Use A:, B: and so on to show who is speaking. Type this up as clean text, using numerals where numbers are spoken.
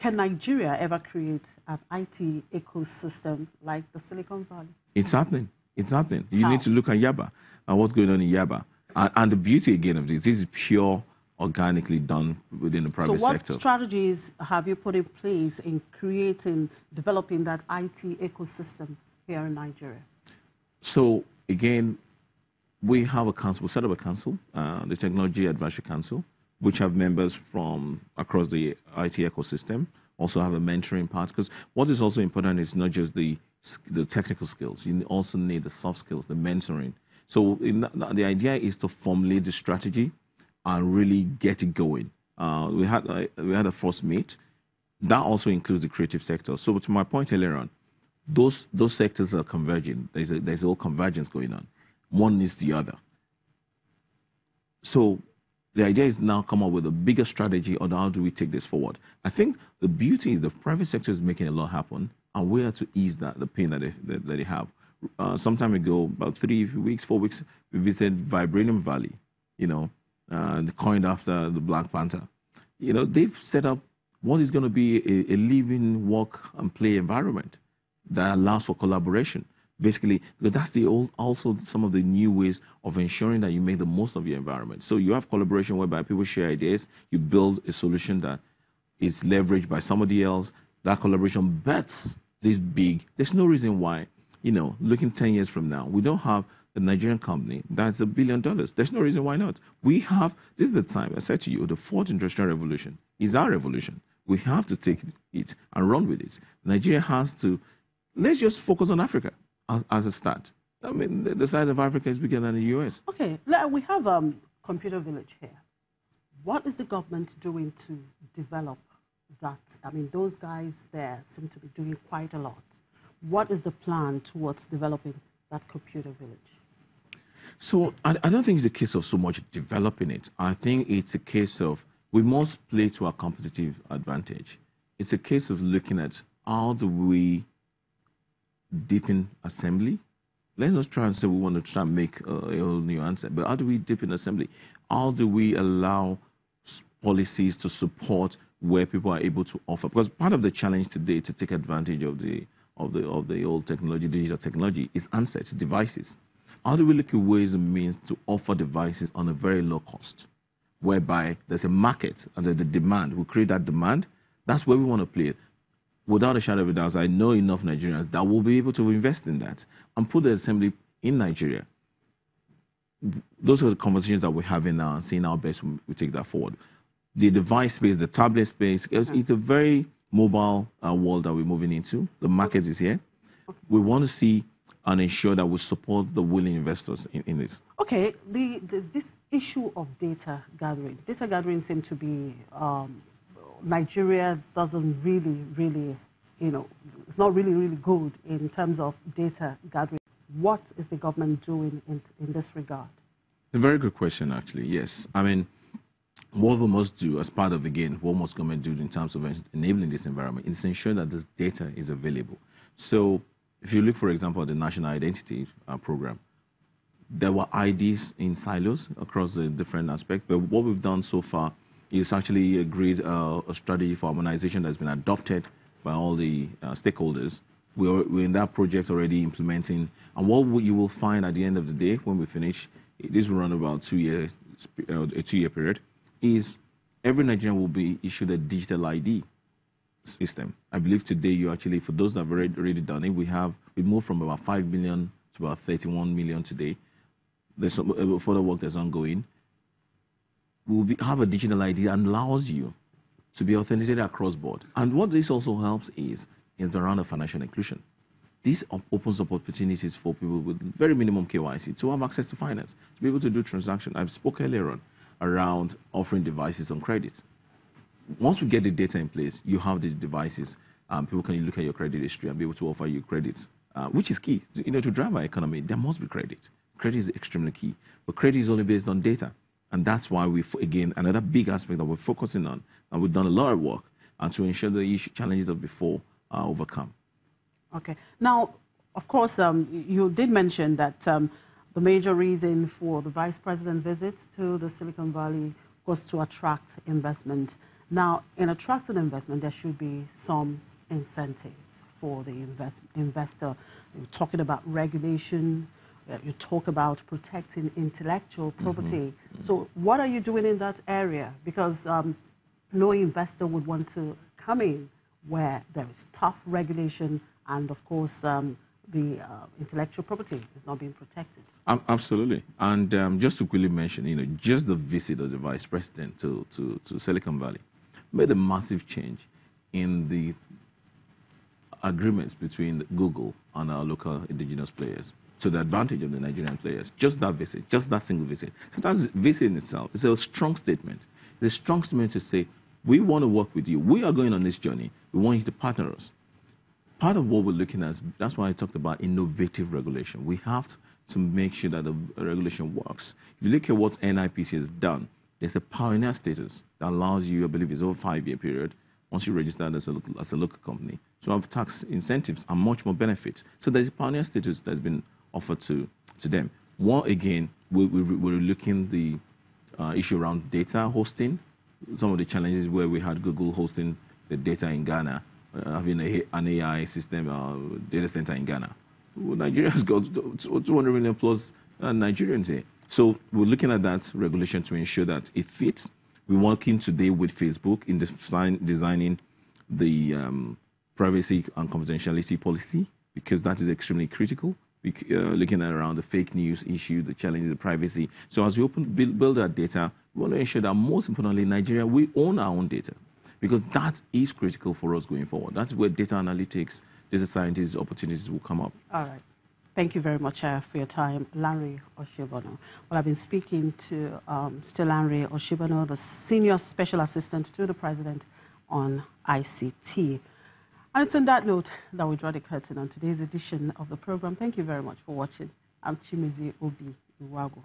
A: Can Nigeria ever create an IT ecosystem like the Silicon Valley?
B: It's happening. It's happening. You
A: How?
B: need to look at Yaba and what's going on in Yaba. And the beauty, again, of this is pure organically done within the private sector.
A: So what strategies have you put in place in developing that IT ecosystem here in Nigeria?
B: So, again, we have a council, we set up a council, the Technology Advisory Council, which have members from across the IT ecosystem, also have a mentoring part, because what is also important is not just the technical skills, you also need the soft skills, the mentoring. So the idea is to formulate the strategy and really get it going. We had a first meet. That also includes the creative sector. So to my point earlier on, those sectors are converging. There's a whole convergence going on. One needs the other. So the idea is now come up with a bigger strategy on how do we take this forward. I think the beauty is the private sector is making a lot happen, and we are to ease the pain that they have. Some time ago, about 4 weeks, we visited Vibranium Valley, coined after the Black Panther. They've set up what is going to be a living, work, and play environment that allows for collaboration. Basically, because that's also some of the new ways of ensuring that you make the most of your environment. So you have collaboration whereby people share ideas, you build a solution that is leveraged by somebody else. That collaboration bets this big. There's no reason why, looking 10 years from now, we don't have a Nigerian company that's $1 billion. There's no reason why not. This is the time, I said to you, the fourth industrial revolution is our revolution. We have to take it and run with it. Nigeria has to, let's just focus on Africa as a start. I mean, the size of Africa is bigger than the US.
A: Okay, we have Computer Village here. What is the government doing to develop that? I mean, those guys there seem to be doing quite a lot. What is the plan towards developing that Computer Village?
B: So I don't think it's a case of so much developing it. I think it's a case of we must play to our competitive advantage. It's a case of looking at how do we deepen assembly. Let's not try and say we want to try and make a whole new answer, but how do we deepen assembly? How do we allow policies to support where people are able to offer? Because part of the challenge today to take advantage of the old technology, digital technology, is handsets, devices. How do we look at ways and means to offer devices on a very low cost, whereby there's a market and the demand, we create that demand? That's where we want to play. Without a shadow of a doubt, I know enough Nigerians that will be able to invest in that and put the assembly in Nigeria. Those are the conversations that we're having now and seeing how best we take that forward. The device space, the tablet space, it's a very mobile world that we're moving into. The market is here. We want to see and ensure that we support the willing investors in this. Okay,
A: there's this issue of data gathering. Data gathering seems to be, Nigeria doesn't really, it's not really good in terms of data gathering. What is the government doing in this regard?
B: It's a very good question, actually, yes. I mean, what we must do as part of, again, what must government do in terms of enabling this environment is ensure that this data is available. So if you look, for example, at the National Identity Program, there were IDs in silos across the different aspects, but what we've done so far is actually agreed a strategy for harmonization that's been adopted by all the stakeholders. We're in that project already implementing, and what you will find at the end of the day when we finish, this will run about a 2-year period, is every Nigerian will be issued a digital ID system. I believe today you actually, for those that have already done it, we moved from about 5 million to about 31 million today. There's some further work that's ongoing. We'll have a digital ID that allows you to be authenticated across board. And what this also helps is around the financial inclusion. This opens up opportunities for people with very minimum KYC to have access to finance, to be able to do transactions. I spoke earlier on around offering devices on credit. Once we get the data in place, you have the devices. People can look at your credit history and be able to offer you credits, which is key. To drive our economy, there must be credit. Credit is extremely key. But credit is only based on data. And that's why again, another big aspect that we're focusing on, and we've done a lot of work, to ensure the challenges of before are overcome.
A: Okay. Now, of course, you did mention that the major reason for the Vice President's visit to the Silicon Valley was to attract investment. Now, in attracting investment, there should be some incentives for the investor. You're talking about regulation, you talk about protecting intellectual property. So what are you doing in that area? Because no investor would want to come in where there is tough regulation and, of course, the intellectual property is not being protected.
B: Absolutely. And just to quickly mention, just the visit of the vice president to Silicon Valley made a massive change in the agreements between Google and our local indigenous players to the advantage of the Nigerian players. Just that visit, just that single visit. So that visit in itself is a strong statement. It's a strong statement to say, we want to work with you. We are going on this journey. We want you to partner us. Part of what we're looking at, that's why I talked about innovative regulation. We have to make sure that the regulation works. If you look at what NIPC has done, there's a pioneer status that allows you, I believe it's over a 5-year period, once you register as a local company, to have tax incentives and much more benefits. So there's a pioneer status that's been offered to them. One, again, we're looking the issue around data hosting. Some of the challenges where we had Google hosting the data in Ghana, having an AI system, data center in Ghana. Well, Nigeria's got 200 million plus Nigerians here. So we're looking at that regulation to ensure that it fits. We're working today with Facebook in designing the privacy and confidentiality policy, because that is extremely critical. Looking at around the fake news issue, the challenges of privacy. So as we build our data, we want to ensure that, most importantly, Nigeria, we own our own data, because that is critical for us going forward. That's where data analytics, data scientists, opportunities will come up.
A: All right. Thank you very much for your time, Lanre Osibona. Well, I've been speaking to still Lanre Osibona, the Senior Special Assistant to the President on ICT. And it's on that note that we draw the curtain on today's edition of the program. Thank you very much for watching. I'm Chimizi Obi Iwago.